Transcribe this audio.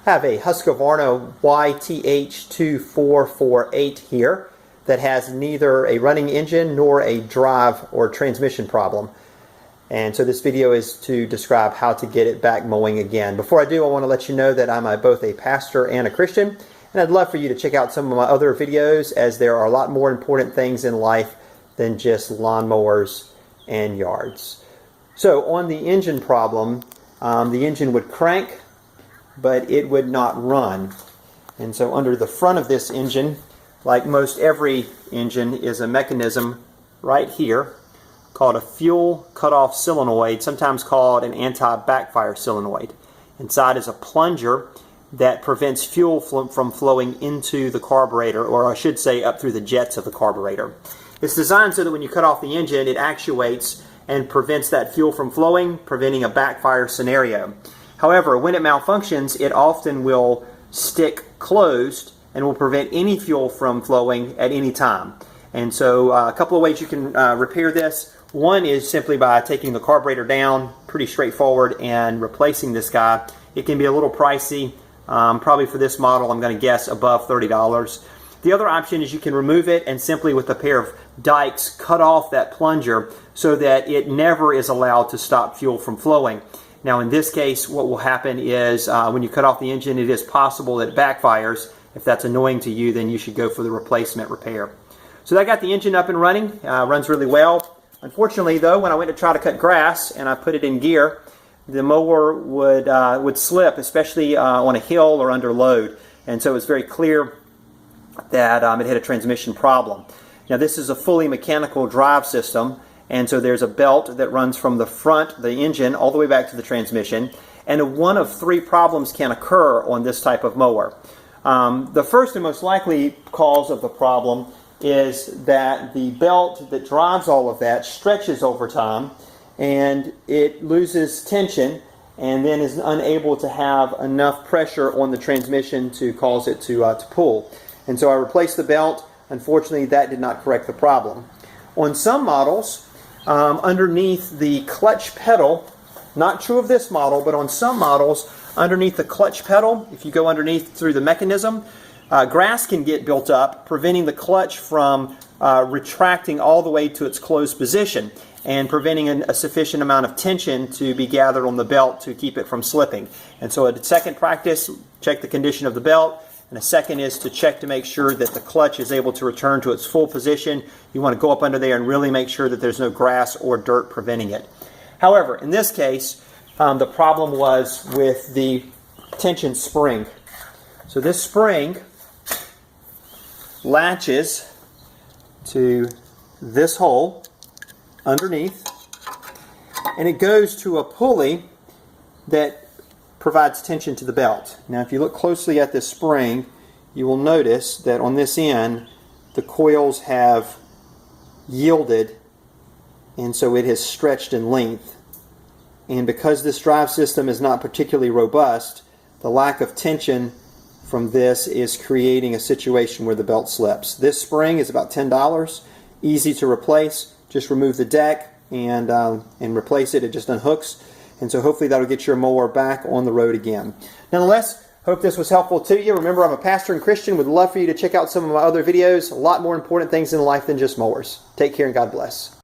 have a Husqvarna YTH2448 here that has neither a running engine nor a drive or transmission problem. And so this video is to describe how to get it back mowing again. Before I do, I want to let you know that I'm both a pastor and a Christian, and I'd love for you to check out some of my other videos, as there are a lot more important things in life than just lawnmowers and yards. So on the engine problem, the engine would crank, but it would not run. And so under the front of this engine, like most every engine, is a mechanism right here called a fuel cutoff solenoid, sometimes called an anti-backfire solenoid. Inside is a plunger that prevents fuel from flowing into the carburetor, or I should say up through the jets of the carburetor. It's designed so that when you cut off the engine, it actuates and prevents that fuel from flowing, preventing a backfire scenario. However, when it malfunctions, it often will stick closed and will prevent any fuel from flowing at any time. And so a couple of ways you can repair this. One is simply by taking the carburetor down, pretty straightforward, and replacing this guy. It can be a little pricey, probably for this model I'm going to guess above $30. The other option is you can remove it and simply with a pair of dikes cut off that plunger so that it never is allowed to stop fuel from flowing. Now in this case, what will happen is when you cut off the engine, it is possible that it backfires. If that's annoying to you, then you should go for the replacement repair. So that got the engine up and running, runs really well. Unfortunately though, when I went to try to cut grass and I put it in gear, the mower would slip, especially on a hill or under load. And so it's very clear that it had a transmission problem. Now this is a fully mechanical drive system, and so there's a belt that runs from the front, the engine, all the way back to the transmission, and one of three problems can occur on this type of mower. The first and most likely cause of the problem is that the belt that drives all of that stretches over time, and it loses tension and then is unable to have enough pressure on the transmission to cause it to pull. And so I replaced the belt. Unfortunately, that did not correct the problem. On some models, underneath the clutch pedal, not true of this model, but on some models, underneath the clutch pedal, if you go underneath through the mechanism, grass can get built up, preventing the clutch from retracting all the way to its closed position and preventing a sufficient amount of tension to be gathered on the belt to keep it from slipping. And so a second practice, check the condition of the belt. And a second is to check to make sure that the clutch is able to return to its full position. You want to go up under there and really make sure that there's no grass or dirt preventing it. However, in this case, the problem was with the tension spring. So this spring latches to this hole underneath, and it goes to a pulley that provides tension to the belt. Now if you look closely at this spring, you will notice that on this end the coils have yielded, and so it has stretched in length. And because this drive system is not particularly robust, the lack of tension from this is creating a situation where the belt slips. This spring is about $10, easy to replace. Just remove the deck and replace it. It just unhooks. And so hopefully that'll get your mower back on the road again. Nonetheless, hope this was helpful to you. Remember, I'm a pastor and Christian. Would love for you to check out some of my other videos. A lot more important things in life than just mowers. Take care and God bless.